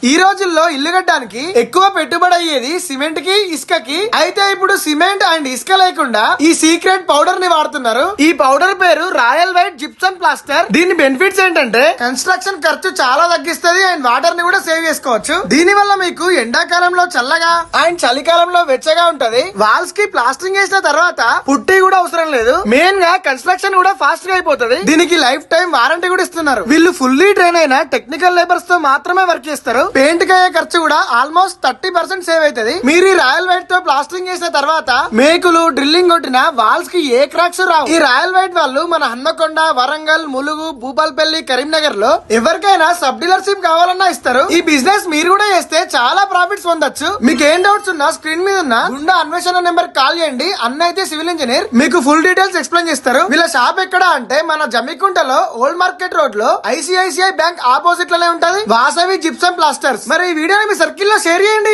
ఈ రోజుల్లో ఇల్లు కట్టడానికి ఎక్కువ పెట్టుబడి అయ్యేది సిమెంట్ కి, ఇసుకకి. అయితే ఇప్పుడు సిమెంట్ అండ్ ఇసుక లేకుండా ఈ సీక్రెట్ పౌడర్ ని వాడుతున్నారు. ఈ పౌడర్ పేరు రాయల్ వైట్ జిప్సమ్ ప్లాస్టర్. దీని బెనిఫిట్స్ ఏంటంటే కన్స్ట్రక్షన్ ఖర్చు చాలా తగ్గిస్తుంది అండ్ వాటర్ ని కూడా సేవ్ చేసుకోవచ్చు. దీని వల్ల మీకు ఎండాకాలంలో చల్లగా అండ్ చలికాలంలో వెచ్చగా ఉంటది. వాల్స్ కి ప్లాస్టరింగ్ చేసిన తర్వాత పుట్టి కూడా అవసరం లేదు. మెయిన్ గా కన్స్ట్రక్షన్ కూడా ఫాస్ట్ గా అయిపోతుంది. దీనికి లైఫ్ టైం వారంటీ కూడా ఇస్తున్నారు. వీళ్ళు ఫుల్లీ ట్రైన్ అయిన టెక్నికల్ లేబర్స్ తో మాత్రమే వర్క్ చేస్తారు. పెయింట్ కి అయ్యే ఖర్చు కూడా ఆల్మోస్ట్ 30% సేవ్ అవుతుంది. మీరు ఈ రాయల్ వైట్ తో ప్లాస్టరింగ్ చేసిన తర్వాత మేకులు డ్రిల్లింగ్ కొట్టిన వాల్స్ కి ఏ క్రాక్స్ రావు. ఈ రాయల్ వైట్ వాళ్ళు మన హన్మకొండ, వరంగల్, ములుగు, భూపాల్పల్లి, కరీంనగర్ లో ఎవరికైనా సబ్ డీలర్షిప్ కావాలన్నా ఇస్తారు. ఈ బిజినెస్ మీరు కూడా చేస్తే చాలా ప్రాఫిట్స్ పొందొచ్చు. మీకు ఏం డౌట్స్ ఉన్నా స్క్రీన్ మీద ఉన్న గుండా అన్వేషణ నెంబర్ కాల్ చేయండి. అన్న అయితే సివిల్ ఇంజనీర్ మీకు ఫుల్ డీటెయిల్స్ ఎక్స్ప్లెయిన్ చేస్తారు. వీళ్ళ షాప్ ఎక్కడ అంటే మన జమ్మికుంటలో ఓల్డ్ మార్కెట్ రోడ్ లో ఐసిఐసిఐ బ్యాంక్ ఆపోజిట్ లోనే ఉంటది. Vasavi gypsum plasters. మరి ఈ వీడియోని మీ సర్కిల్ లో షేర్ చేయండి.